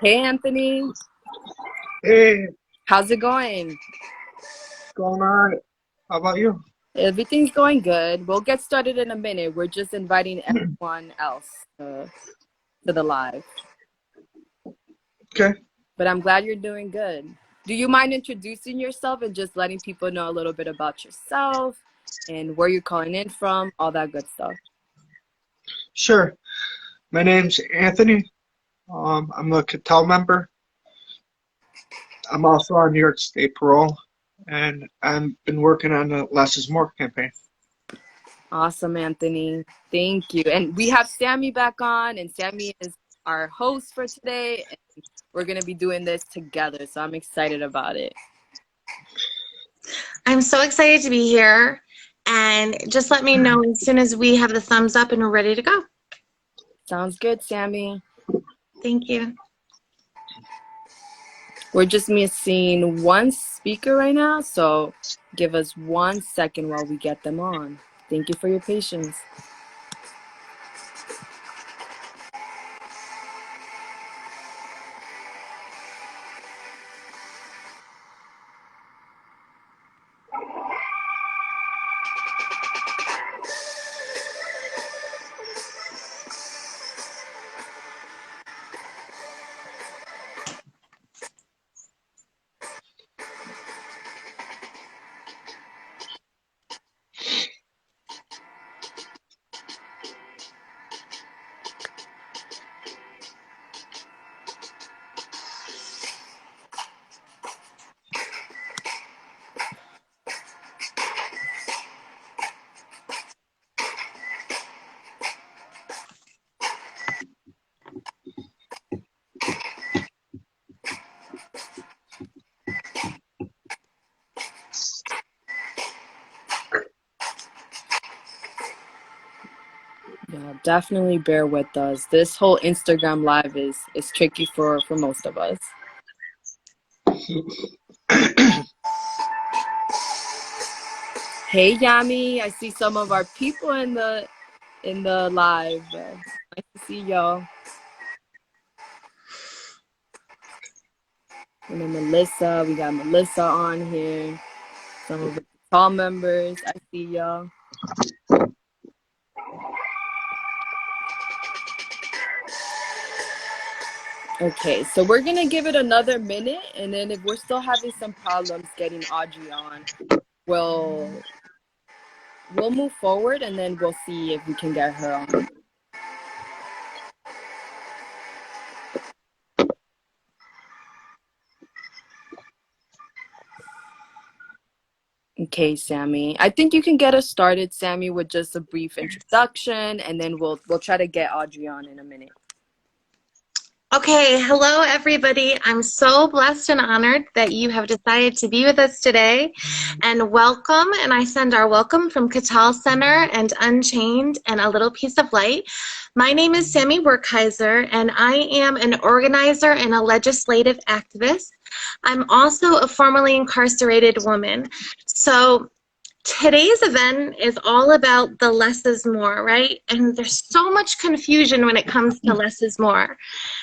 Hey, Anthony. Hey, How's it going? going all right. How about you? Everything's going good. We'll get started in a minute. We're just inviting everyone else to the live. Okay. But I'm glad you're doing good. Do you mind introducing yourself and just letting people know a little bit about yourself and where you're calling in from, all that good stuff? Sure. My name's Anthony. I'm a Cattell member. I'm also on New York State Parole, and I've been working on the Less is More campaign. Awesome, Anthony. Thank you. And we have Sammy back on, and Sammy is our host for today. And we're going to be doing this together, so I'm excited about it. I'm so excited to be here, and just let me know as soon as we have the thumbs up and we're ready to go. Sounds good, Sammy. Thank you. We're just missing one speaker right now, so give us 1 second while we get them on. Thank you for your patience. Yeah, definitely bear with us. This whole Instagram live is tricky for most of us. Hey, Yami, I see some of our people in the live. Nice to see y'all. And then Melissa, we got Melissa on here. Some of the tall members, I see y'all. Okay, so we're gonna give it another minute, and then if we're still having some problems getting Audrey on, we'll move forward, and then we'll see if we can get her on. Okay, Sammy. I think you can get us started, Sammy, with just a brief introduction, and then we'll try to get Audrey on in a minute. Okay, hello everybody. I'm so blessed and honored that you have decided to be with us today, and welcome, and I send our welcome from Cattell Center and Unchained and A Little Piece of Light. My name is Sammy Werkheiser, and I am an organizer and a legislative activist. I'm also a formerly incarcerated woman. So today's event is all about the less is more, right? And there's so much confusion when it comes to less is more.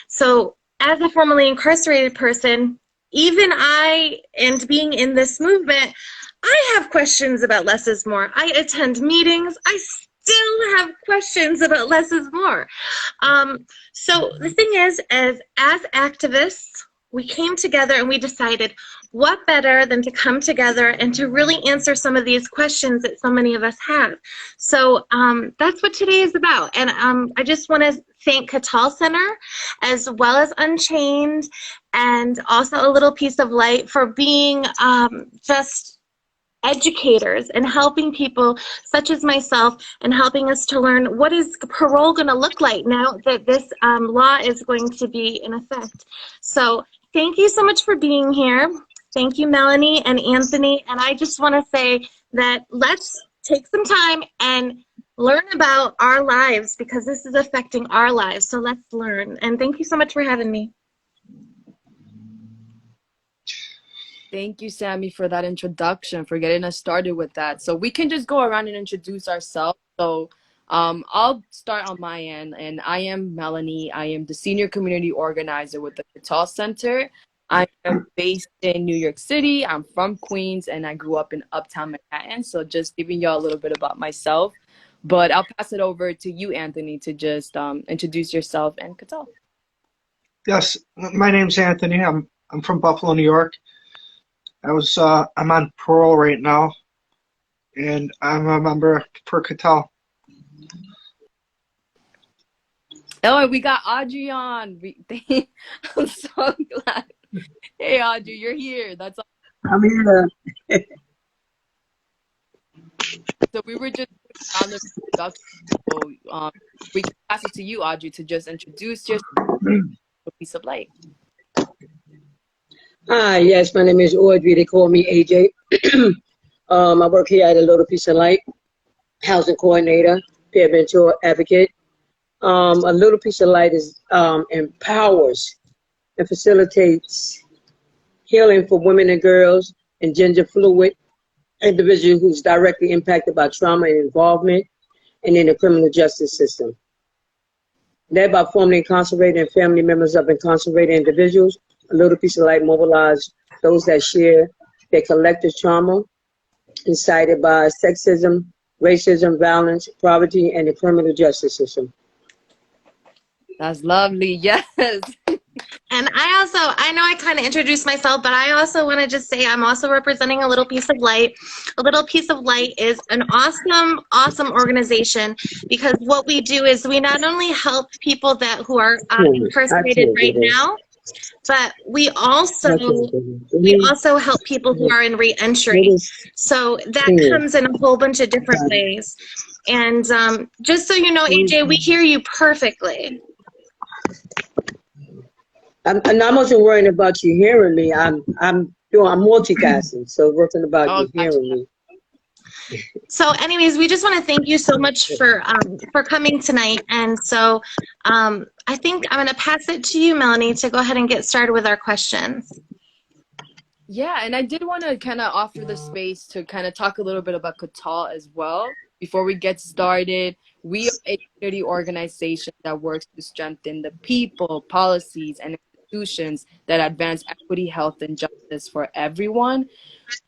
So as a formerly incarcerated person, even I, and being in this movement, I have questions about less is more. I attend meetings. I still have questions about less is more. So the thing is, as activists, we came together and we decided, what better than to come together and to really answer some of these questions that so many of us have. So that's what today is about. And I just want to thank Cattell Center, as well as Unchained, and also A Little Piece of Light for being just educators and helping people such as myself and helping us to learn what is parole going to look like now that this law is going to be in effect. So thank you so much for being here. Thank you, Melanie and Anthony. And I just want to say that let's take some time and learn about our lives, because this is affecting our lives. So let's learn. And thank you so much for having me. Thank you, Sammy, for that introduction, for getting us started with that. So we can just go around and introduce ourselves. So I'll start on my end, and I am Melanie. I am the senior community organizer with the Catal Center. I am based in New York City. I'm from Queens, and I grew up in Uptown Manhattan. So just giving y'all a little bit about myself. But I'll pass it over to you, Anthony, to just introduce yourself and Catal. Yes, my name's Anthony. I'm from Buffalo, New York. I'm on parole right now, and I'm a member for Catal. Oh, and we got Audrey on. I'm so glad. Hey, Audrey, you're here. That's all. I'm here. So we were just on the introduction. So we can pass it to you, Audrey, to just introduce yourself, a piece of light. Hi, yes, my name is Audrey. They call me AJ. I work here at a Little Piece of Light, housing coordinator, peer mentor advocate. A Little Piece of Light empowers and facilitates healing for women and girls and gender fluid individuals who's directly impacted by trauma and involvement and in the criminal justice system. Led by formerly incarcerated and family members of incarcerated individuals, A Little Piece of Light mobilizes those that share their collective trauma incited by sexism, racism, violence, poverty, and the criminal justice system. That's lovely. Yes. And I know I kind of introduced myself, but I also want to just say I'm also representing A Little Piece of Light. A Little Piece of Light is an awesome organization, because what we do is we not only help people who are incarcerated right now, but we also help people who are in re-entry. So that comes in a whole bunch of different ways. And just so you know, AJ, we hear you perfectly. I'm not much worrying about you hearing me. I'm multitasking, so it wasn't about you hearing me. So anyways, we just want to thank you so much for coming tonight. And so I think I'm going to pass it to you, Melanie, to go ahead and get started with our questions. Yeah, and I did want to kind of offer the space to kind of talk a little bit about Catal as well. Before we get started, we are a community organization that works to strengthen the people, policies, and institutions that advance equity, health, and justice for everyone.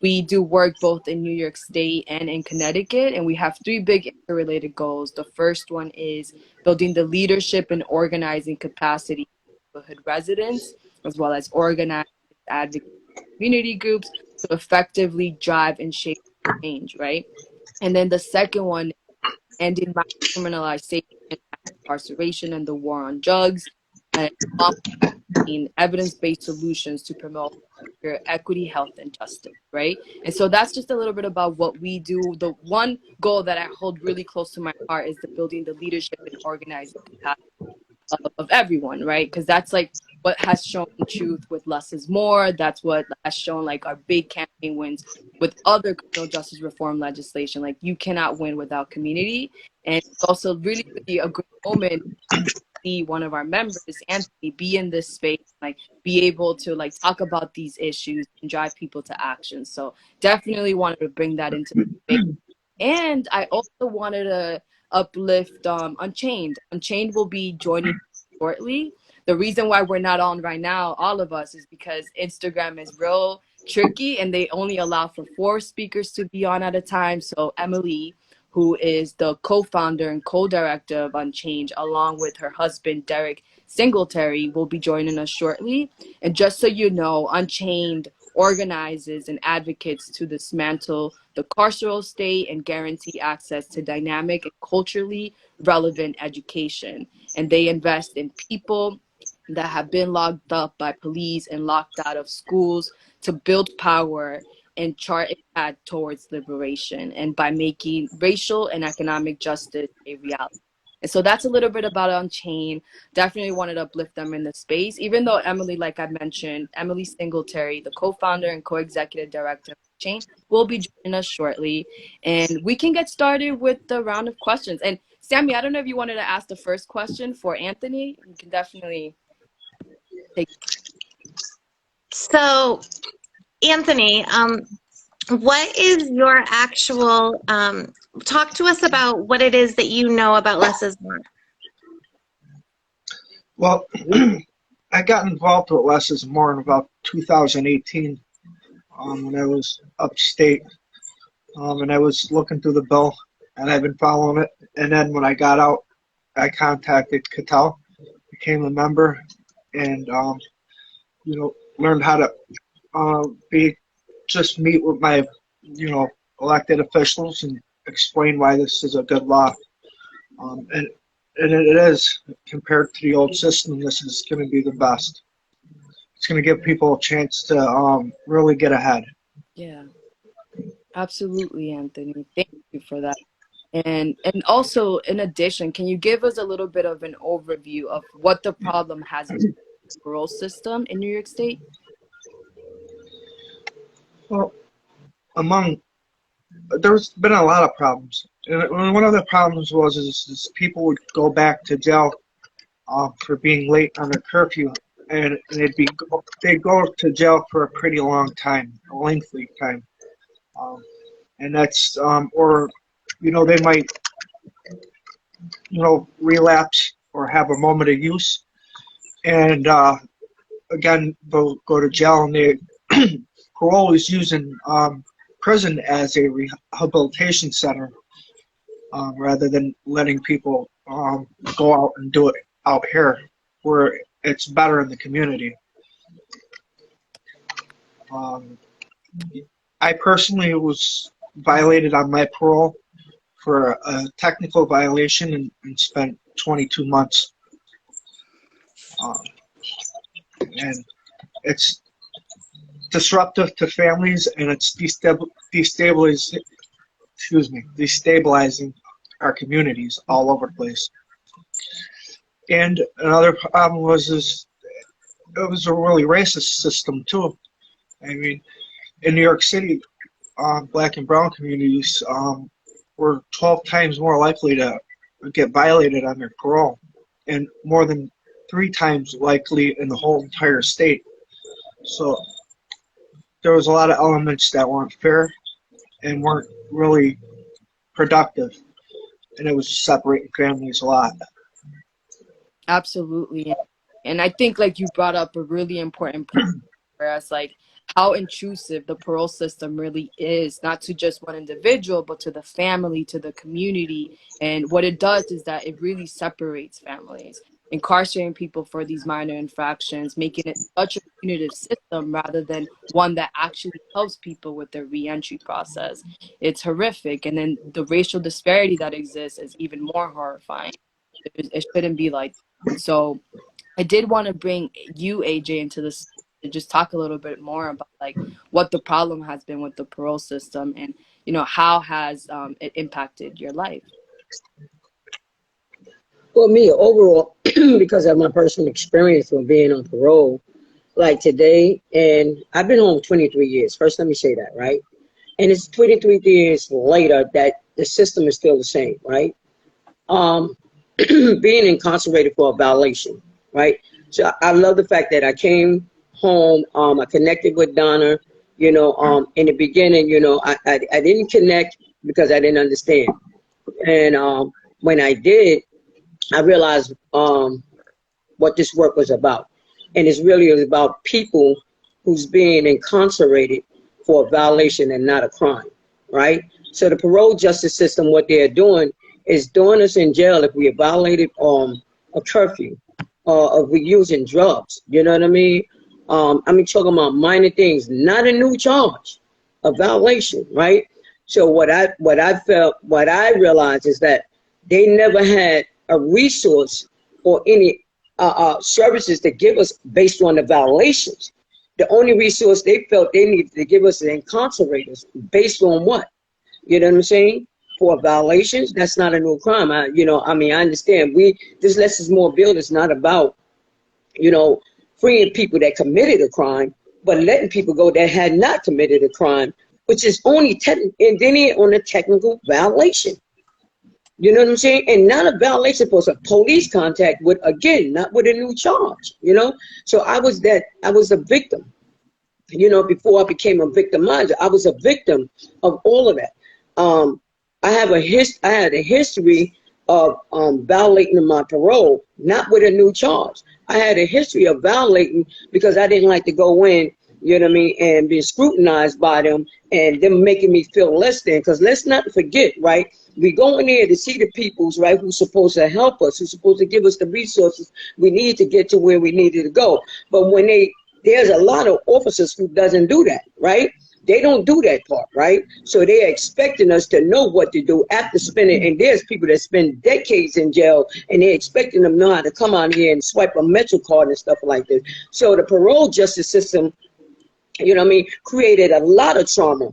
We do work both in New York State and in Connecticut, and we have three big interrelated goals. The first one is building the leadership and organizing capacity of neighborhood residents, as well as organizing advocacy community groups to effectively drive and shape change, right? And then the second one, ending mass criminalization, incarceration, and the war on drugs, and evidence-based solutions to promote equity, health, and justice, right? And so that's just a little bit about what we do. The one goal that I hold really close to my heart is the building the leadership and organizing capacity of everyone, right? Because that's like what has shown truth with less is more. That's what has shown like our big campaign wins with other criminal justice reform legislation. Like you cannot win without community. And it's also really a great moment to see one of our members, Anthony, be in this space, like be able to like talk about these issues and drive people to action. So definitely wanted to bring that into the space. And I also wanted to uplift Unchained. Unchained will be joining shortly. The reason why we're not on right now, all of us, is because Instagram is real tricky and they only allow for 4 speakers to be on at a time. So Emily, who is the co-founder and co-director of Unchained, along with her husband, Derek Singletary, will be joining us shortly. And just so you know, Unchained organizes and advocates to dismantle the carceral state and guarantee access to dynamic and culturally relevant education. And they invest in people that have been locked up by police and locked out of schools to build power and chart a path towards liberation, and by making racial and economic justice a reality. And so that's a little bit about Unchained. Definitely wanted to uplift them in the space, even though Emily, like I mentioned, Emily Singletary, the co-founder and co-executive director of Unchained, will be joining us shortly. And we can get started with the round of questions. And Sammy, I don't know if you wanted to ask the first question for Anthony. You can definitely take. So, Anthony, What is your actual, talk to us about what it is that you know about less is more. Well, I got involved with Less is More in about 2018 when I was upstate, and I was looking through the bill, and I've been following it. And then when I got out, I contacted Cattell, became a member, and learned how to just meet with my elected officials and explain why this is a good law. And it is, compared to the old system, this is going to be the best. It's going to give people a chance to really get ahead. Yeah, absolutely, Anthony. Thank you for that. And also, in addition, can you give us a little bit of an overview of what the problem has been with the parole system in New York State? Well, there's been a lot of problems. And one of the problems is people would go back to jail for being late on their curfew, and they'd go to jail for a pretty long time, a lengthy time, and that's or they might relapse or have a moment of use, and again they'll go to jail, and they parole is using prison as a rehabilitation center rather than letting people go out and do it out here where it's better in the community. I personally was violated on my parole for a technical violation and spent 22 months. And it's disruptive to families, and it's destabilizing our communities all over the place. And another problem was it was a really racist system too. I mean, in New York City, black and brown communities were 12 times more likely to get violated on their parole, and more than 3 times likely in the whole entire state. So there was a lot of elements that weren't fair and weren't really productive, and it was separating families a lot. Absolutely. And I think like you brought up a really important point, whereas like how intrusive the parole system really is, not to just one individual, but to the family, to the community. And what it does is that it really separates families, incarcerating people for these minor infractions, making it such a punitive system rather than one that actually helps people with their reentry process. It's horrific. And then the racial disparity that exists is even more horrifying. It shouldn't be like that. So I did want to bring you, AJ, into this to just talk a little bit more about like what the problem has been with the parole system, and how has it impacted your life. Well, me overall, because of my personal experience with being on parole, like today, and I've been home 23 years. First, let me say that, right? And it's 23 years later that the system is still the same, right? Being incarcerated for a violation, right? So I love the fact that I came home, I connected with Donna, in the beginning, I didn't connect because I didn't understand. And when I did, I realized what this work was about. And it's really about people who's being incarcerated for a violation and not a crime, right? So the parole justice system, what they're doing is throwing us in jail if we have violated a curfew or if we're using drugs. You know what I mean? Talking about minor things, not a new charge, a violation, right? So what I realized is that they never had a resource or any services to give us based on the violations. The only resource they felt they needed to give us is incarcerators based on what? You know what I'm saying? For violations, that's not a new crime. I understand. This Less is More bill is not about, freeing people that committed a crime, but letting people go that had not committed a crime, which is only and then on a technical violation. You know what I'm saying? And not a violation for a police contact with, again, not with a new charge, So I was a victim. you know, before I became a victimizer. I was a victim of all of that. I had a history of violating my parole, not with a new charge. I had a history of violating because I didn't like to go in, you know what I mean, and be scrutinized by them and them making me feel less than. Because let's not forget, right? We go in there to see the peoples, right, who's supposed to help us, who's supposed to give us the resources we need to get to where we needed to go. But when there's a lot of officers who doesn't do that, right? They don't do that part, right? So they're expecting us to know what to do after spending, and there's people that spend decades in jail, and they're expecting them to know how to come out here and swipe a Metro card and stuff like this. So the parole justice system, you know what I mean, created a lot of trauma,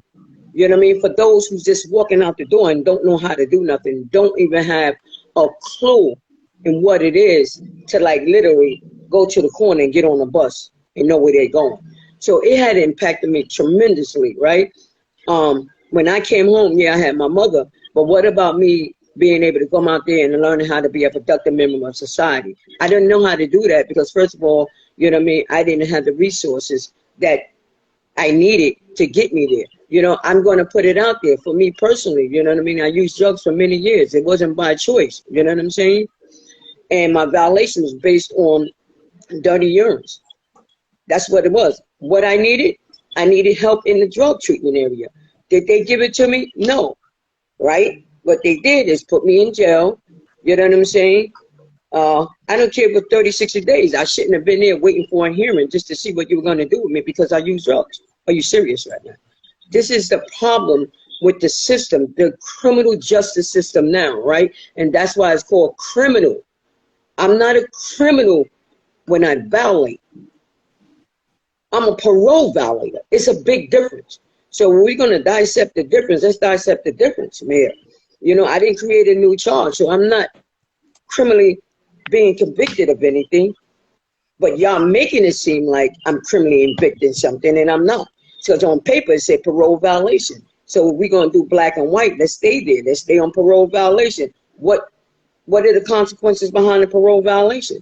you know what I mean, for those who's just walking out the door and don't know how to do nothing, don't even have a clue in what it is to, like, literally go to the corner and get on a bus and know where they're going. So it had impacted me tremendously, right? When I came home, yeah, I had my mother, but what about me being able to come out there and learning how to be a productive member of society? I didn't know how to do that because, first of all, you know what I mean, I didn't have the resources that I needed to get me there. You know, I'm going to put it out there for me personally, you know what I mean? I used drugs for many years. It wasn't by choice, you know what I'm saying? And my violation was based on dirty urines. That's what it was. What I needed help in the drug treatment area. Did they give it to me? No, right? What they did is put me in jail. You know what I'm saying? I don't care for 30, 60 days. I shouldn't have been there waiting for a hearing just to see what you were going to do with me because I use drugs. Are you serious right now? This is the problem with the system, the criminal justice system now, right? And that's why it's called criminal. I'm not a criminal when I violate. I'm a parole violator. It's a big difference. So when we're going to dissect the difference, let's dissect the difference, Mayor. You know, I didn't create a new charge, so I'm not criminally being convicted of anything, but y'all making it seem like I'm criminally convicted in something, and I'm not. So it's on paper, it said parole violation. So if we're going to do black and white, let's stay there. Let's stay on parole violation. What are the consequences behind the parole violation?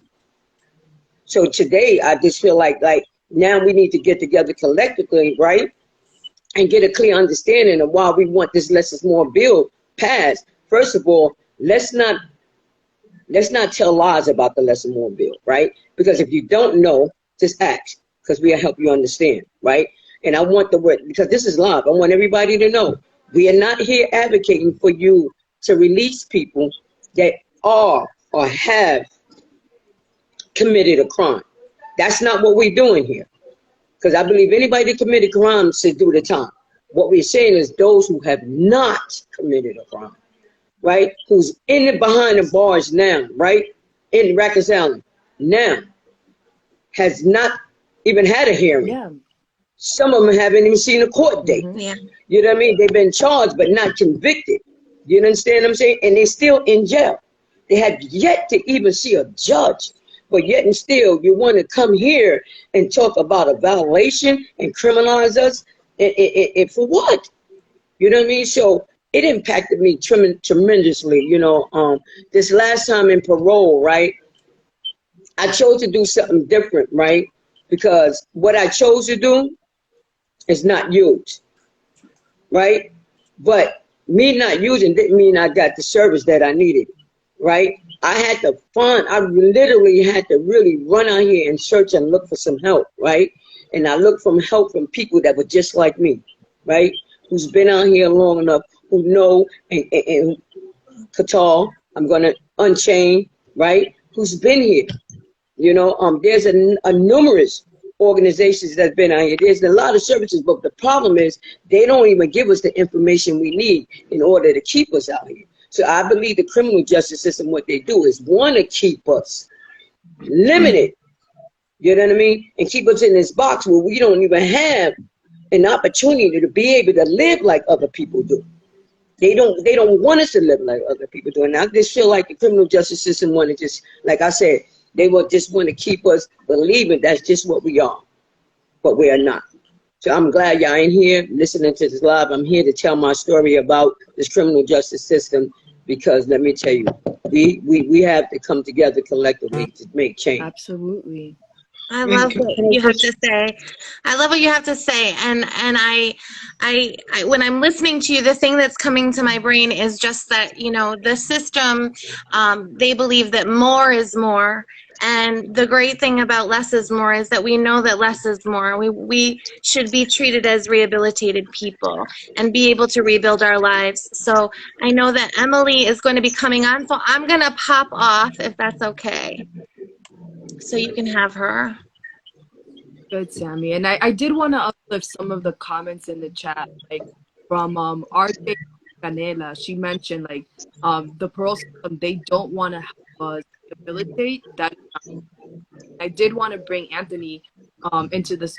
So today, I just feel like now we need to get together collectively, right, and get a clear understanding of why we want this less is more bill passed. First of all, let's not tell lies about the less is more bill, right? Because if you don't know, just ask, because we'll help you understand, right? And I want the word, because this is live, I want everybody to know, we are not here advocating for you to release people that are or have committed a crime. That's not what we're doing here. Because I believe anybody that committed crimes should do the time. What we're saying is those who have not committed a crime, right? Who's behind the bars now, right? In Rikers Island now, has not even had a hearing. Yeah. Some of them haven't even seen a court date. Yeah. You know what I mean? They've been charged but not convicted. You understand what I'm saying? And they're still in jail. They have yet to even see a judge. But yet and still, you want to come here and talk about a violation and criminalize us? And for what? You know what I mean? So it impacted me tremendously. You know, this last time in parole, right? I chose to do something different, right? Because what I chose to do is not used, right? But me not using didn't mean I got the service that I needed, right? I literally had to really run out here and search and look for some help, right? And I looked for help from people that were just like me, right? Who's been out here long enough, who know, and Qatar, I'm going to unchain, right? Who's been here. You know, there's a numerous organizations that's been out here. There's a lot of services, but the problem is they don't even give us the information we need in order to keep us out here. So I believe the criminal justice system, what they do is want to keep us limited, you know what I mean? And keep us in this box where we don't even have an opportunity to be able to live like other people do. They don't want us to live like other people do. And I just feel like the criminal justice system want to just, like I said, they will just want to keep us believing that's just what we are, but we are not. So I'm glad y'all in here listening to this live. I'm here to tell my story about this criminal justice system because let me tell you, we have to come together collectively to make change. Absolutely. I And love can what I you have just to say. I love what you have to say. And I when I'm listening to you, the thing that's coming to my brain is just that, you know, the system, they believe that more is more. And the great thing about less is more is that we know that less is more. We should be treated as rehabilitated people and be able to rebuild our lives. So I know that Emily is going to be coming on, so I'm going to pop off if that's okay. So you can have her. Good, Sammy. And I did want to uplift some of the comments in the chat, like from RJ Canela. She mentioned like the parole system, they don't want to help us rehabilitate. That I did want to bring Anthony into this,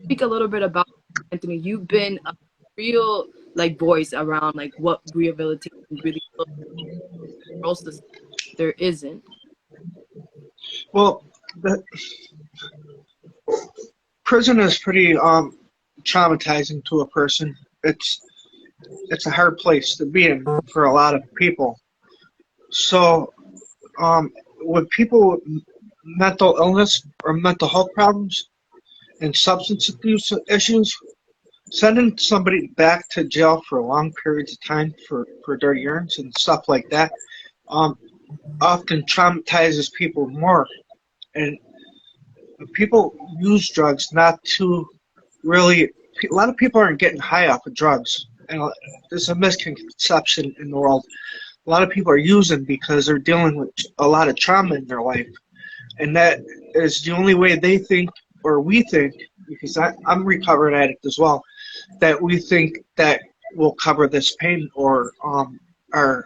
speak a little bit about Anthony. You've been a real like voice around like what rehabilitation really looks like. Parole system. There isn't. well, the prison is pretty traumatizing to a person. It's a hard place to be in for a lot of people. So with people with mental illness or mental health problems and substance abuse issues, sending somebody back to jail for long periods of time for dirty urines and stuff like that um, often traumatizes people more. And people use drugs not to really. A lot of people aren't getting high off of drugs, and there's a misconception in the world. A lot of people are using because they're dealing with a lot of trauma in their life, and that is the only way they think, or we think, because I'm a recovered addict as well, that we think that will cover this pain or our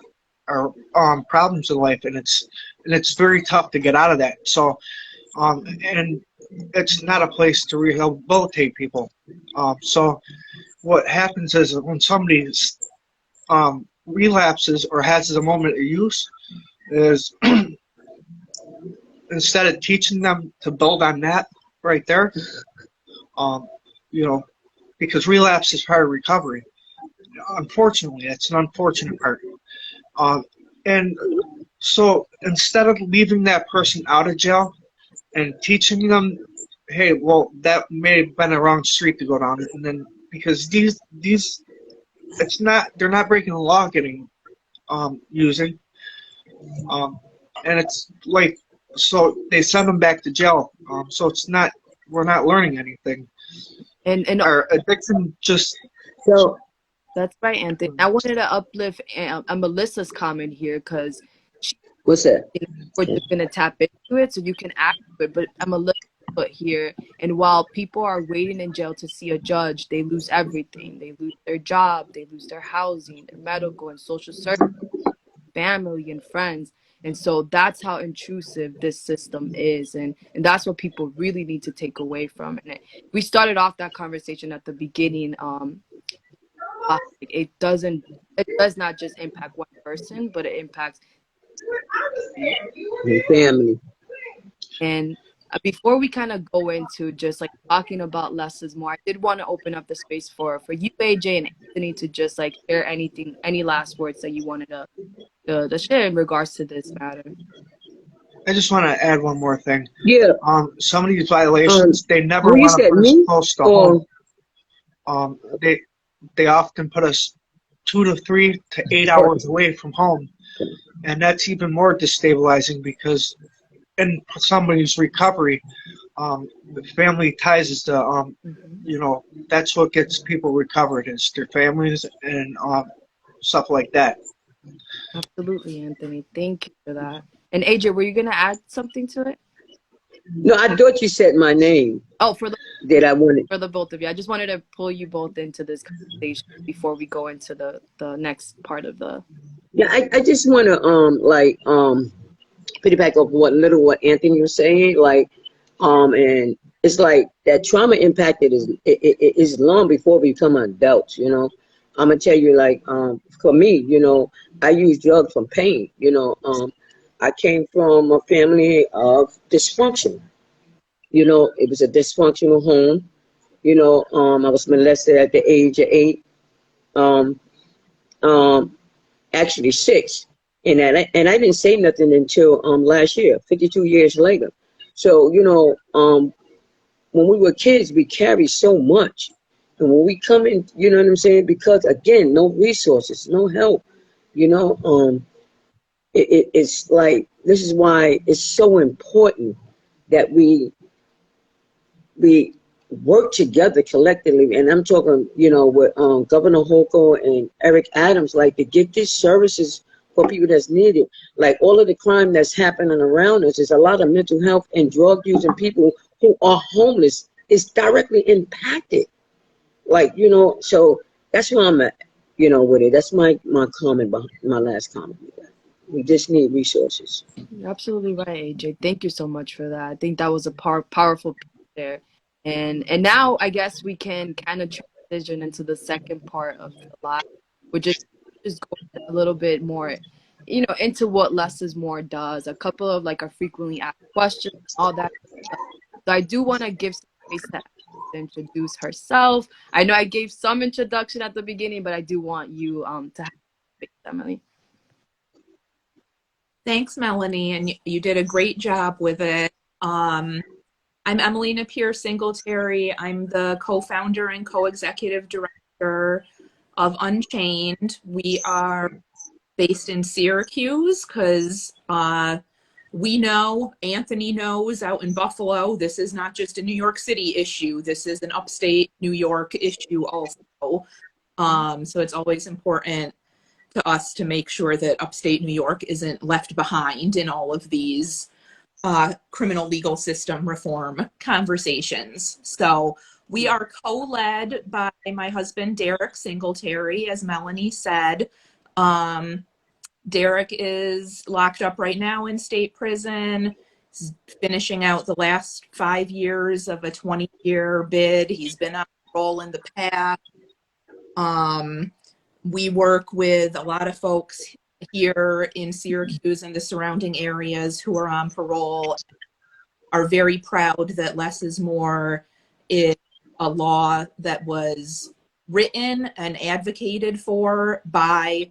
problems in life, and it's very tough to get out of that. So and it's not a place to rehabilitate people. So what happens is that when somebody relapses or has a moment of use, is instead of teaching them to build on that right there, um, you know, because relapse is part of recovery. Unfortunately, it's an unfortunate part. Um, and so instead of leaving that person out of jail and teaching them, hey, well, that may have been a wrong street to go down, and then because these, it's not, they're not breaking the law getting using, and it's like, so they send them back to jail. So it's not, we're not learning anything. And Our addiction just So, that's right, Anthony. I wanted to uplift Melissa's comment here because what's that? we're just gonna tap into it so you can act to it. But Melissa put here, and while people are waiting in jail to see a judge, they lose everything. They lose their job, they lose their housing, their medical and social service, family and friends. And so that's how intrusive this system is, and that's what people really need to take away from it. We started off that conversation at the beginning. It does not just impact one person, but it impacts The family. and before we kind of go into just like talking about less is more, I did want to open up the space for you, AJ and Anthony, to just like share anything, any last words that you wanted to share in regards to this matter. I just want to add one more thing. Yeah. Some of these violations, they never When you want to said put us me, close to or home. They often put us 2 to 3 to 8 hours away from home, and that's even more destabilizing because in somebody's recovery, the family ties is the that's what gets people recovered is their families and stuff like that. Absolutely, Anthony. Thank you for that. And AJ, were you gonna add something to it? no, I thought you said my name. Oh, That I wanted. for the both of you. I just wanted to pull you both into this conversation before we go into the next part of the. Yeah, I just want to piggyback off what Anthony was saying, like and it's like that trauma impacted is long before we become adults, you know. I'm gonna tell you, like for me, you know, I use drugs from pain, you know. I came from a family of dysfunction, you know. It was a dysfunctional home, you know. I was molested at the age of 8, um, um, actually 6. And I didn't say nothing until last year, 52 years later. So, when we were kids, we carried so much. And when we come in, you know what I'm saying? Because again, no resources, no help, you know, it's like, this is why it's so important that we work together collectively. And I'm talking, with Governor Hochul and Eric Adams, like to get these services for people that's needed. Like all of the crime that's happening around us is a lot of mental health and drug using people who are homeless is directly impacted. Like, so that's where I'm at, with it. That's my comment, my last comment with that. We just need resources. You're absolutely right, AJ. Thank you so much for that. I think that was a powerful piece there. And now I guess we can kind of transition into the second part of the live, which is just go a little bit more, into what less is more does. A couple of like our frequently asked questions, all that stuff. So I do want to give some space to introduce herself. I know I gave some introduction at the beginning, but I do want you to have space, Emily. Thanks, Melanie, and you did a great job with it. I'm Emily Napier Singletary. I'm the co-founder and co-executive director of Unchained. We are based in Syracuse because Anthony knows out in Buffalo, this is not just a New York City issue. This is an upstate New York issue also. So it's always important to us to make sure that upstate New York isn't left behind in all of these criminal legal system reform conversations. So we are co-led by my husband, Derek Singletary, as Melanie said. Derek is locked up right now in state prison. He's finishing out the last 5 years of a 20-year bid. He's been on parole in the past. We work with a lot of folks here in Syracuse and the surrounding areas who are on parole, are very proud that less is more is a law that was written and advocated for by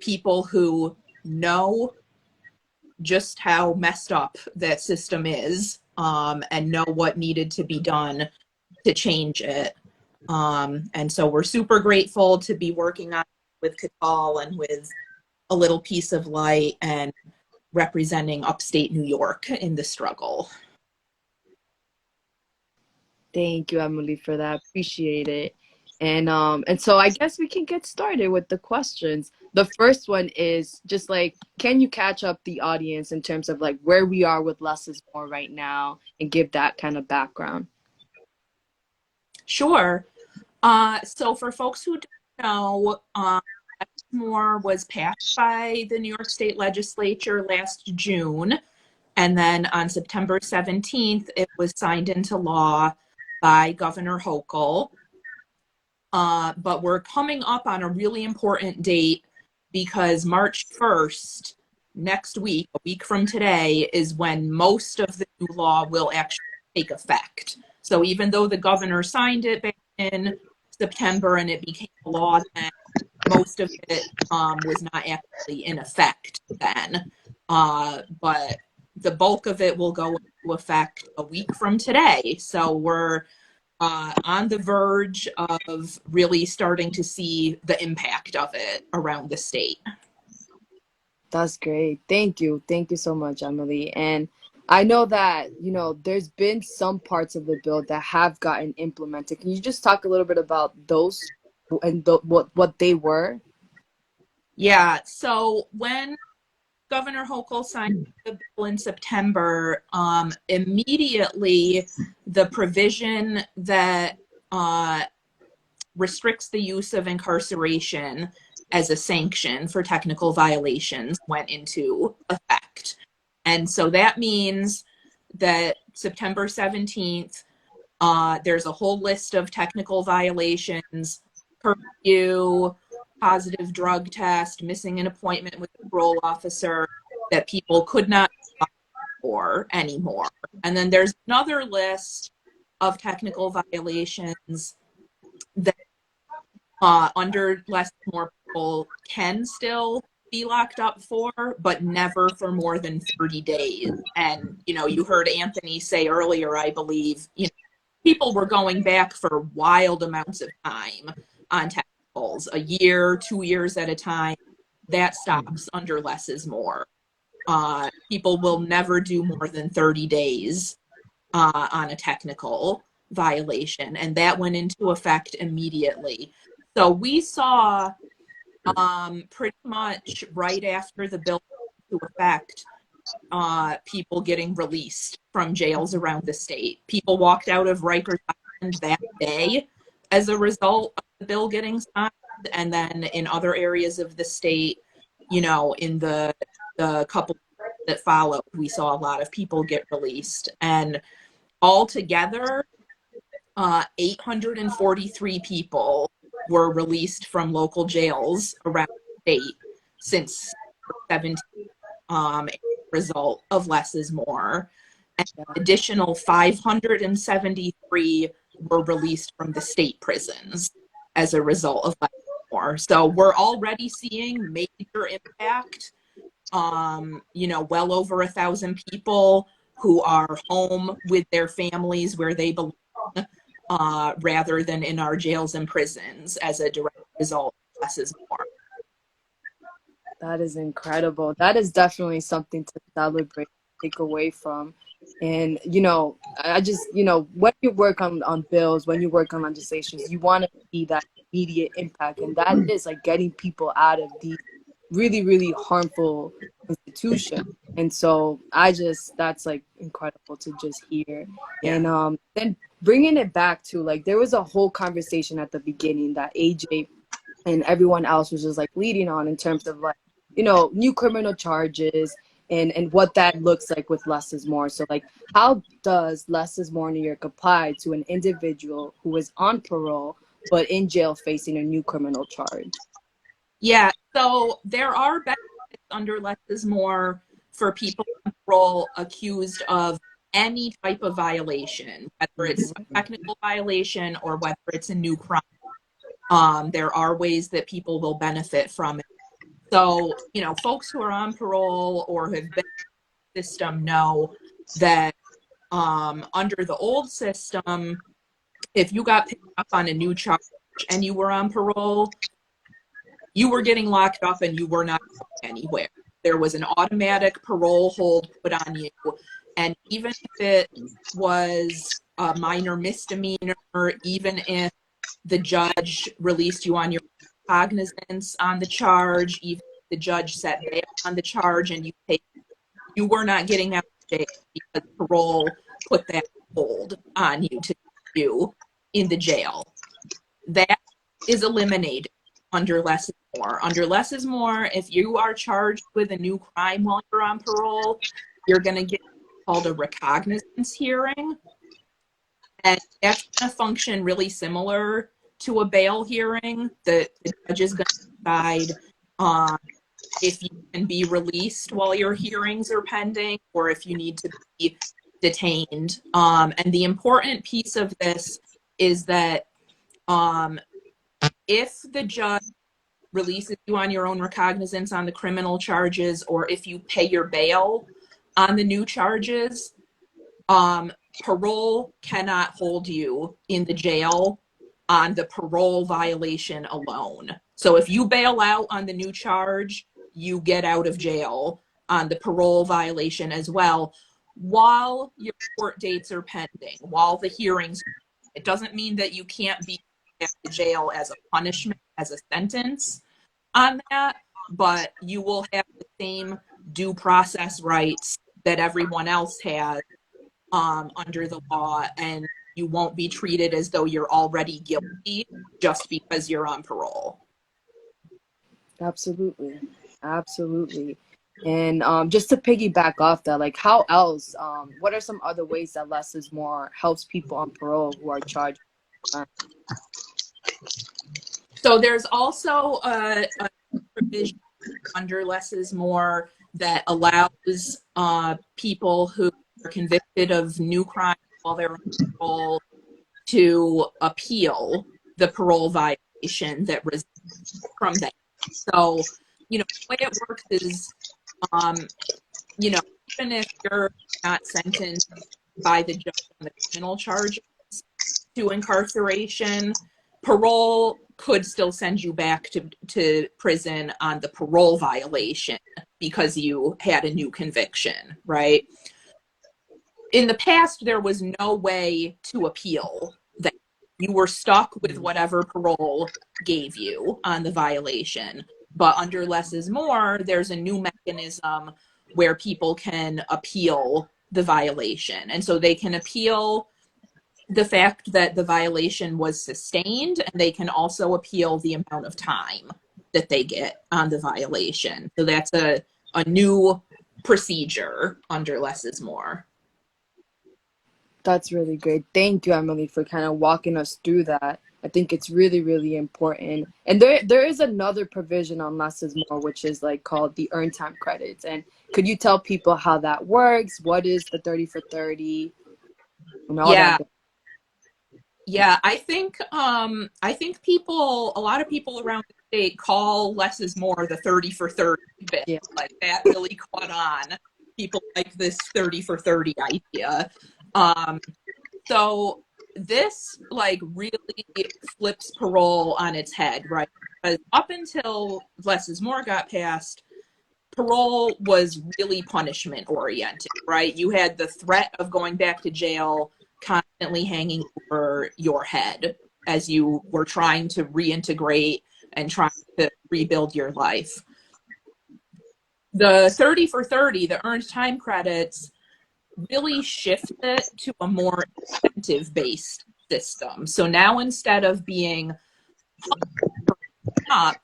people who know just how messed up that system is, and know what needed to be done to change it. And so we're super grateful to be working on with Catal and with A Little Piece of Light and representing upstate New York in the struggle. Thank you, Emily, for that. Appreciate it. And so I guess we can get started with the questions. The first one is just like, can you catch up the audience in terms of like where we are with less is more right now and give that kind of background? Sure. So for folks who don't know, less is more was passed by the New York State Legislature last June. And then on September 17th, it was signed into law by Governor Hochul. But we're coming up on a really important date because March 1st, next week, a week from today, is when most of the new law will actually take effect. So even though the governor signed it back in September and it became law then, most of it was not actually in effect then. But the bulk of it will go into effect a week from today. So we're on the verge of really starting to see the impact of it around the state. That's great. Thank you. Thank you so much, Emily. And I know that, there's been some parts of the bill that have gotten implemented. Can you just talk a little bit about those and what they were? Yeah. So when Governor Hochul signed the bill in September, immediately the provision that restricts the use of incarceration as a sanction for technical violations went into effect. And so that means that September 17th, there's a whole list of technical violations, curfew, positive drug test, missing an appointment with a parole officer that people could not apply for anymore. And then there's another list of technical violations that under less more people can still be locked up for, but never for more than 30 days. And, you know, you heard Anthony say earlier, I believe, you know, people were going back for wild amounts of time on technicals, a year, 2 years at a time. That stops under less is more. People will never do more than 30 days on a technical violation, and that went into effect immediately. So we saw pretty much right after the bill went into effect, people getting released from jails around the state. People walked out of Rikers Island that day as a result of the bill getting signed, and then in other areas of the state, you know, in the couple that followed, we saw a lot of people get released. And altogether, 843 people were released from local jails around the state since 17, as a result of less is more. And an additional 573 were released from the state prisons as a result of less is more. So we're already seeing major impact. You know, well over 1,000 people who are home with their families where they belong, rather than in our jails and prisons as a direct result of less is more. That is incredible. That is definitely something to celebrate, take away from. And, you know, I just, you know, when you work on bills, when you work on legislations, you want to see that immediate impact. And that is like getting people out of these really, really harmful institutions. And so that's like incredible to just hear. Yeah. And then bringing it back to like, there was a whole conversation at the beginning that AJ and everyone else was just like leading on in terms of like, you know, new criminal charges and what that looks like with less is more. So like, how does less is more in New York apply to an individual who is on parole but in jail facing a new criminal charge? Yeah, so there are benefits under less is more for people on parole accused of any type of violation, whether it's a technical violation or whether it's a new crime. There are ways that people will benefit from it. So, you know, folks who are on parole or have been in the system know that under the old system, if you got picked up on a new charge and you were on parole, you were getting locked up and you were not going anywhere. There was an automatic parole hold put on you. And even if it was a minor misdemeanor, even if the judge released you on your cognizance on the charge, even if the judge set bail on the charge and you were not getting out of jail because parole put that hold on you to you in the jail. That is eliminated under less is more. Under less is more, if you are charged with a new crime while you're on parole, you're going to get called a recognizance hearing. And that's going to function really similar to a bail hearing. The judge is going to decide if you can be released while your hearings are pending or if you need to be detained. And the important piece of this is that if the judge releases you on your own recognizance on the criminal charges, or if you pay your bail on the new charges, parole cannot hold you in the jail on the parole violation alone. So if you bail out on the new charge, you get out of jail on the parole violation as well while your court dates are pending, while the hearings. It doesn't mean that you can't be at the jail as a punishment, as a sentence on that, but you will have the same due process rights that everyone else has under the law, and you won't be treated as though you're already guilty just because you're on parole. Absolutely. Absolutely. And just to piggyback off that, like how else, what are some other ways that less is more helps people on parole who are charged? So there's also a provision under less is more that allows people who are convicted of new crimes while they're on parole to appeal the parole violation that results from that. So the way it works is, you know, even if you're not sentenced by the judge on the criminal charges to incarceration, parole could still send you back to prison on the parole violation because you had a new conviction, right? In the past, there was no way to appeal that. You were stuck with whatever parole gave you on the violation. But under less is more, there's a new mechanism where people can appeal the violation. And so they can appeal the fact that the violation was sustained, and they can also appeal the amount of time that they get on the violation. So that's a new procedure under less is more. That's really great. Thank you, Emily, for kind of walking us through that. I think it's really, really important. And there is another provision on less is more, which is like called the earned time credits. And could you tell people how that works? What is the 30 for 30 and all Yeah. that? Yeah, I think a lot of people around the state call less is more the 30 for 30 bit. Yeah. Like that really caught on. People like this 30 for 30 idea. So this like really flips parole on its head, right? Because up until less is more got passed, parole was really punishment oriented, right? You had the threat of going back to jail constantly hanging over your head as you were trying to reintegrate and trying to rebuild your life. The 30 for 30, the earned time credits, really shift it to a more incentive-based system. So now instead of being up,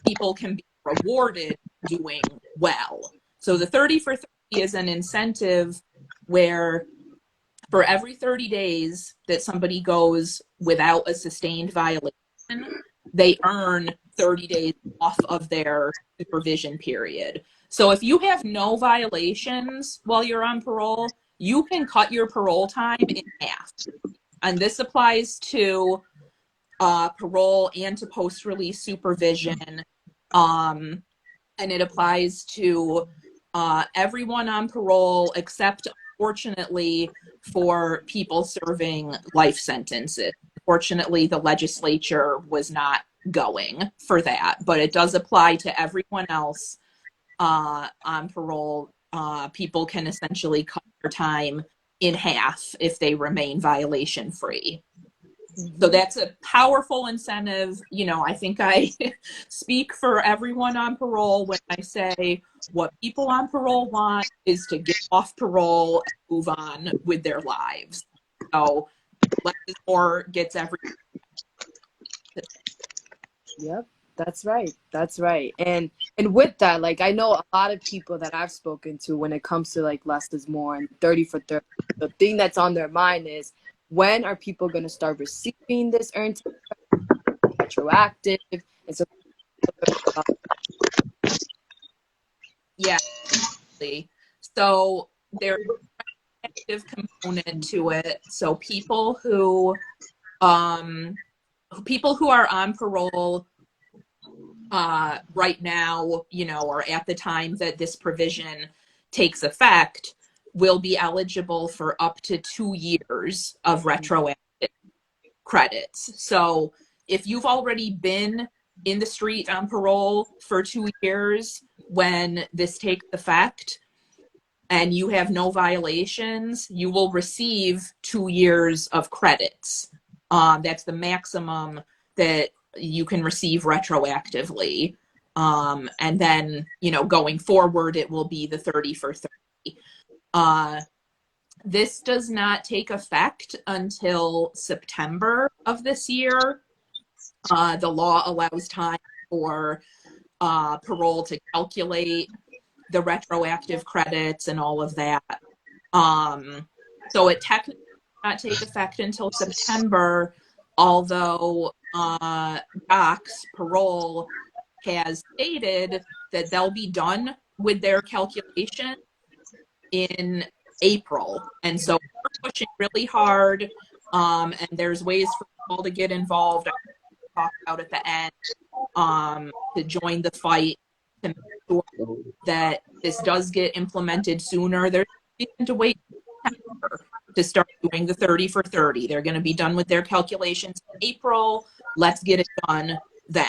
people can be rewarded doing well. So the 30 for 30 is an incentive where for every 30 days that somebody goes without a sustained violation, they earn 30 days off of their supervision period. So if you have no violations while you're on parole, you can cut your parole time in half. And this applies to parole and to post-release supervision. And it applies to everyone on parole except, unfortunately, for people serving life sentences. Fortunately, the legislature was not going for that, but it does apply to everyone else on parole. People can essentially cut their time in half if they remain violation free. So that's a powerful incentive. You know, I think I speak for everyone on parole when I say what people on parole want is to get off parole and move on with their lives. So less is more gets everyone. Yep, that's right. That's right. And with that, like I know a lot of people that I've spoken to when it comes to like less is more and 30 for 30, the thing that's on their mind is when are people going to start receiving this earned time retroactive? And so Yeah. So there's an active component to it. So people who are on parole right now, you know, or at the time that this provision takes effect, will be eligible for up to 2 years of retroactive credits. So if you've already been in the street on parole for 2 years when this takes effect and you have no violations, you will receive 2 years of credits. That's the maximum that you can receive retroactively. And then, you know, going forward, it will be the 30 for 30. This does not take effect until September of this year. The law allows time for parole to calculate the retroactive credits and all of that. So it technically does not take effect until September, although Docs Parole has stated that they'll be done with their calculation in April. And so we're pushing really hard, and there's ways for people to get involved. I'll talk about at the end to join the fight to make sure that this does get implemented sooner. There's no reason to wait to start doing the 30 for 30. They're going to be done with their calculations in April. Let's get it done then.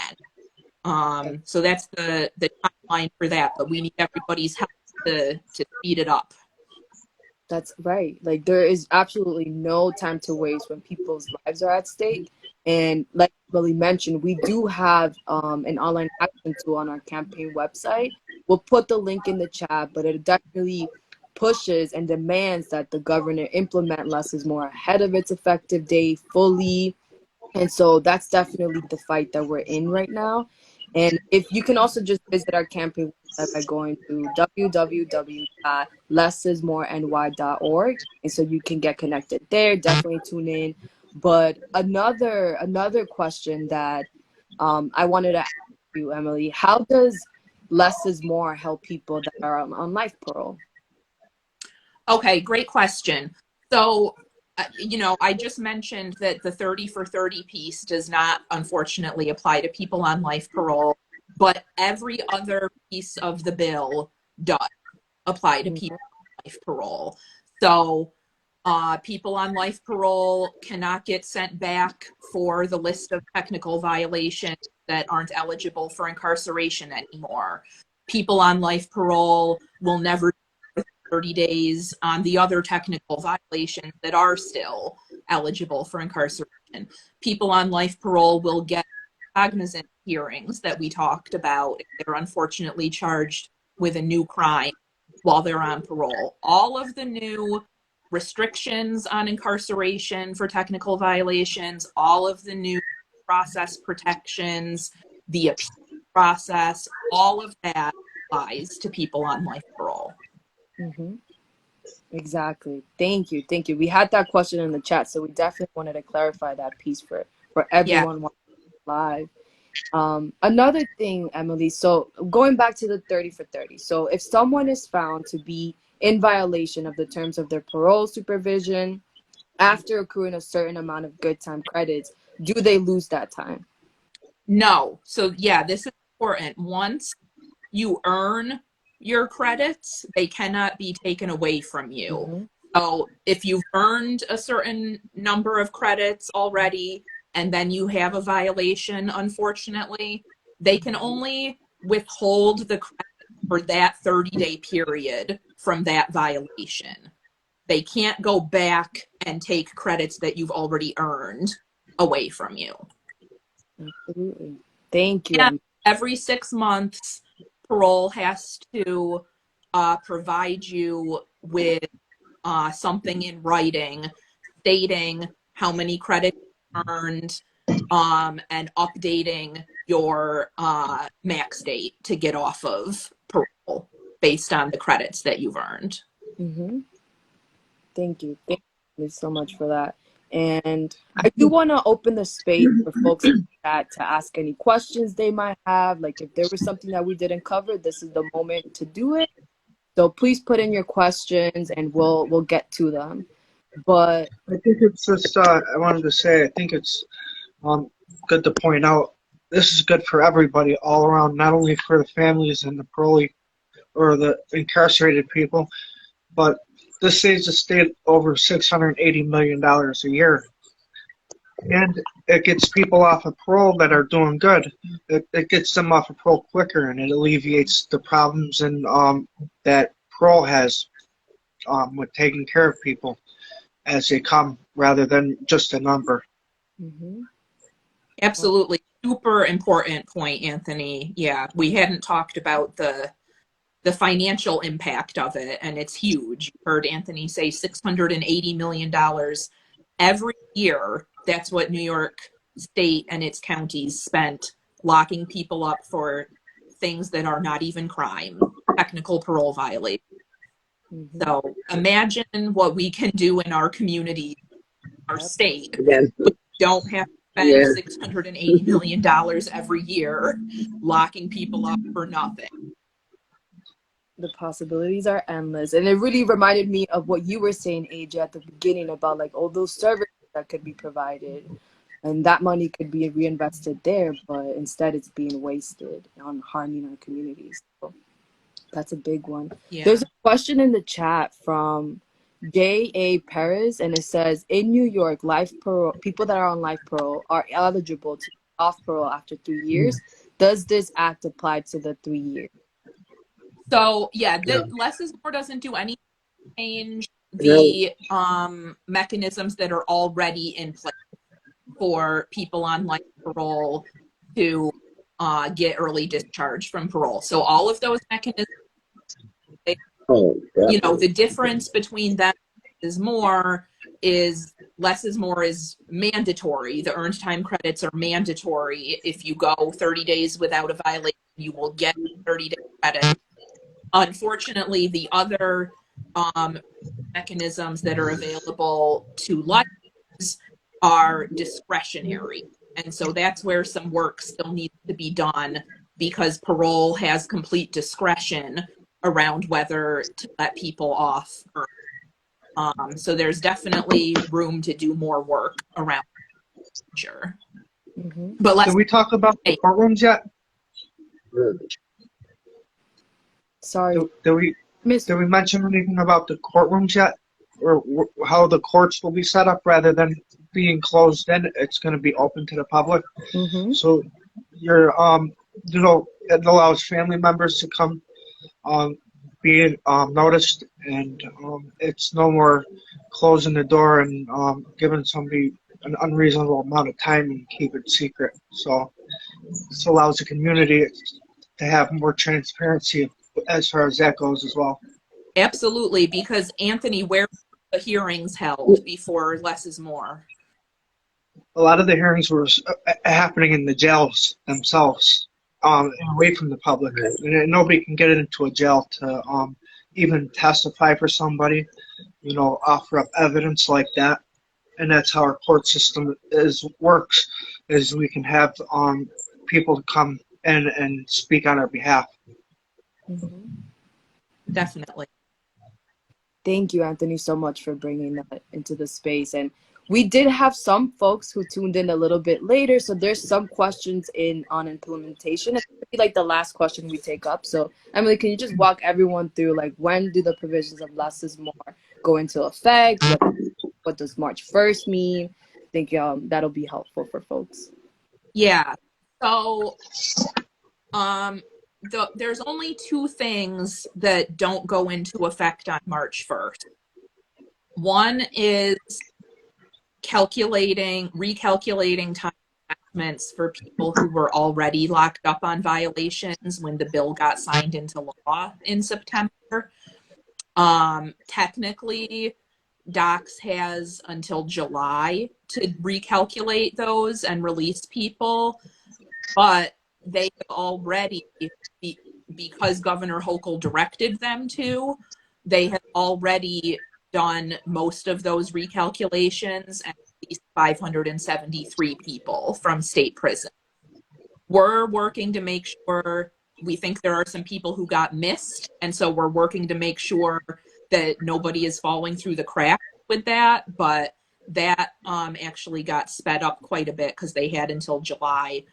So that's the timeline for that, but we need everybody's help to speed it up. That's right. Like, there is absolutely no time to waste when people's lives are at stake. And like Billy mentioned, we do have an online action tool on our campaign website. We'll put the link in the chat, but it definitely pushes and demands that the governor implement less is more ahead of its effective date fully. And so that's definitely the fight that we're in right now. And if you can also just visit our campaign website by going to www.lessismoreny.org, and so you can get connected there. Definitely tune in. But another question that I wanted to ask you, Emily, how does less is more help people that are on life parole? Okay, great question. So, I just mentioned that the 30 for 30 piece does not, unfortunately, apply to people on life parole, but every other piece of the bill does apply to people on life parole. So, people on life parole cannot get sent back for the list of technical violations that aren't eligible for incarceration anymore. People on life parole will never 30 days on the other technical violations that are still eligible for incarceration. People on life parole will get cognizant hearings that we talked about if they're unfortunately charged with a new crime while they're on parole. All of the new restrictions on incarceration for technical violations, all of the new process protections, the appeal process, all of that applies to people on life parole. Mm-hmm. Exactly. Thank you. We had that question in the chat, so we definitely wanted to clarify that piece for everyone watching live. Another thing, Emily, so going back to the 30 for 30. So if someone is found to be in violation of the terms of their parole supervision after accruing a certain amount of good time credits, do they lose that time? No. So yeah, this is important. Once you earn your credits, they cannot be taken away from you. Mm-hmm. So if you've earned a certain number of credits already and then you have a violation, unfortunately, they can only withhold the credit for that 30-day period from that violation. They can't go back and take credits that you've already earned away from you. Absolutely. Thank you. And every 6 months, parole has to provide you with something in writing stating how many credits you earned and updating your max date to get off of parole based on the credits that you've earned. Mm-hmm. Thank you so much for that. And I do want to open the space for folks in the chat to ask any questions they might have. Like, if there was something that we didn't cover, this is the moment to do it. So please put in your questions and we'll get to them. But I think it's just, I wanted to say, I think it's good to point out, this is good for everybody all around, not only for the families and the parolee or the incarcerated people, but this saves the state over $680 million a year. And it gets people off of parole that are doing good. It gets them off of parole quicker, and it alleviates the problems and that parole has with taking care of people as they come, rather than just a number. mm-hmm. Absolutely. Super important point, Anthony. Yeah, we hadn't talked about the financial impact of it, and it's huge. You heard Anthony say $680 million every year. That's what New York State and its counties spent locking people up for things that are not even crime, technical parole violations. Mm-hmm. So imagine what we can do in our community, our state. Yeah. We don't have to spend $680 million every year locking people up for nothing. The possibilities are endless. And it really reminded me of what you were saying, AJ, at the beginning about like all those services that could be provided. And that money could be reinvested there, but instead it's being wasted on harming our communities. So that's a big one. Yeah. There's a question in the chat from J.A. Perez, and it says, in New York, life parole, people that are on life parole are eligible to be off parole after 3 years. Does this act apply to the 3 years? So yeah, less is more doesn't do any change the mechanisms that are already in place for people on life parole to get early discharge from parole. So all of those mechanisms, you know, the difference between them is less is more is mandatory. The earned time credits are mandatory. If you go 30 days without a violation, you will get 30-day credit. Unfortunately, the other mechanisms that are available to life are discretionary. And so that's where some work still needs to be done, because parole has complete discretion around whether to let people off. So there's definitely room to do more work around. Sure. Mm-hmm. But Did we talk about the courtrooms yet? Sorry. Did we mention anything about the courtrooms yet? Or how the courts will be set up rather than being closed in? It's going to be open to the public. Mm-hmm. So you're, you know, it allows family members to come be noticed, and it's no more closing the door and giving somebody an unreasonable amount of time and keep it secret. So this allows the community to have more transparency as far as that goes as well. Absolutely, because Anthony, where were the hearings held before Less is More? A lot of the hearings were happening in the jails themselves, away from the public. And nobody can get into a jail to even testify for somebody, you know, offer up evidence like that. And that's how our court system works, is we can have people come in and speak on our behalf. Mm-hmm. Definitely. Thank you, Anthony, so much for bringing that into the space. And we did have some folks who tuned in a little bit later, so there's some questions on implementation. It's gonna be like the last question we take up. So, Emily, can you just walk everyone through, like, when do the provisions of Less is More go into effect? What does March 1st mean? I think that'll be helpful for folks. Yeah. So, there's only two things that don't go into effect on March 1st. One is recalculating time assessments for people who were already locked up on violations when the bill got signed into law in September. Technically, Docs has until July to recalculate those and release people, but they have already, because Governor Hochul directed them to, they have already done most of those recalculations and released 573 people from state prison. We're working to make sure, we think there are some people who got missed, and so we're working to make sure that nobody is falling through the cracks with that, but that actually got sped up quite a bit because they had until July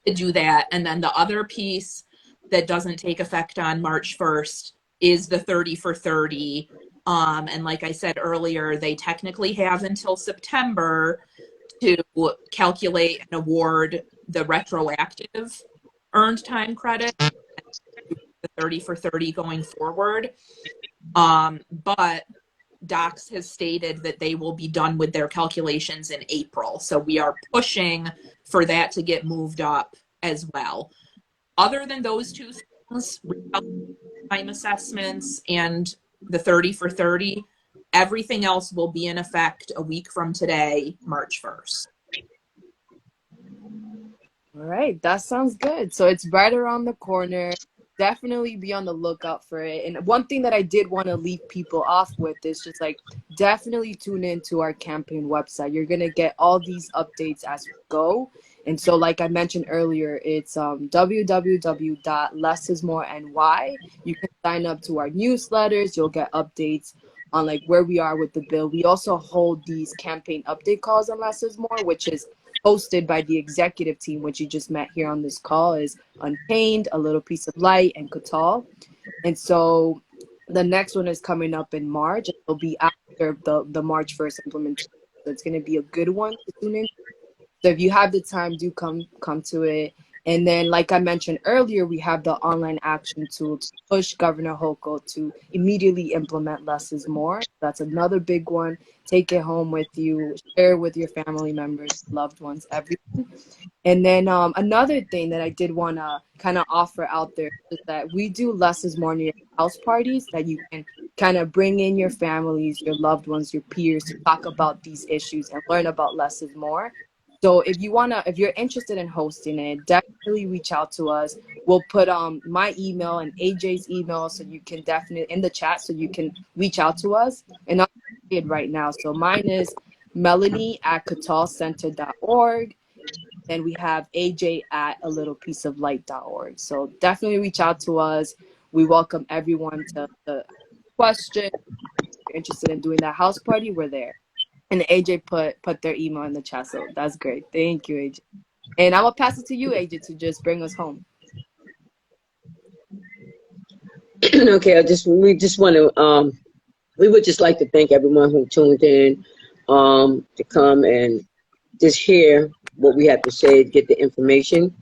to do that. And then the other piece that doesn't take effect on March 1st is the 30 for 30. And like I said earlier, they technically have until September to calculate and award the retroactive earned time credit, the 30 for 30 going forward. But Docs has stated that they will be done with their calculations in April. So we are pushing for that to get moved up as well. Other than those two things, time assessments and the 30 for 30, everything else will be in effect a week from today, March 1st. All right, that sounds good. So it's right around the corner. Definitely be on the lookout for it. And one thing that I did want to leave people off with is just like, definitely tune into our campaign website. You're going to get all these updates as we go. And so, like I mentioned earlier, it's www.lessismoreny. You can sign up to our newsletters. You'll get updates on like where we are with the bill. We also hold these campaign update calls on Less is More, which is hosted by the executive team, which you just met here on this call, is Unchained, A Little Piece of Light, and Katal. And so the next one is coming up in March. It'll be after the March 1st implementation. So it's going to be a good one to tune in. So if you have the time, do come to it. And then, like I mentioned earlier, we have the online action tool to push Governor Hochul to immediately implement Less is More. That's another big one. Take it home with you. Share it with your family members, loved ones, everyone. And then another thing that I did want to kind of offer out there is that we do Less is More near house parties that you can kind of bring in your families, your loved ones, your peers to talk about these issues and learn about Less is More. So if you're interested in hosting it, definitely reach out to us. We'll put my email and AJ's email so you can definitely in the chat so you can reach out to us. And I'll say it right now. So mine is melanie@catalcenter.org. Then we have aj@alittlepieceoflight.org. So definitely reach out to us. We welcome everyone to question. If you're interested in doing that house party, we're there. And AJ put their email in the chat, so that's great. Thank you, AJ. And I'm gonna pass it to you, AJ, to just bring us home. Okay, we just want to we would just like to thank everyone who tuned in to come and just hear what we have to say, get the information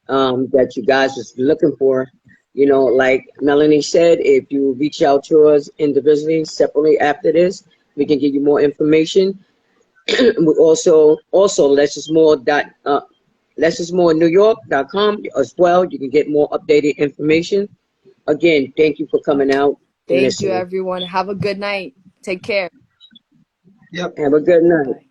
that you guys was looking for. You know, like Melanie said, if you reach out to us individually, separately after this, we can give you more information. We also lessismorenewyork.com as well. You can get more updated information. Again, thank you for coming out and Thank you, listening. everyone. Have a good night. Take care. Yep. Have a good night. Bye.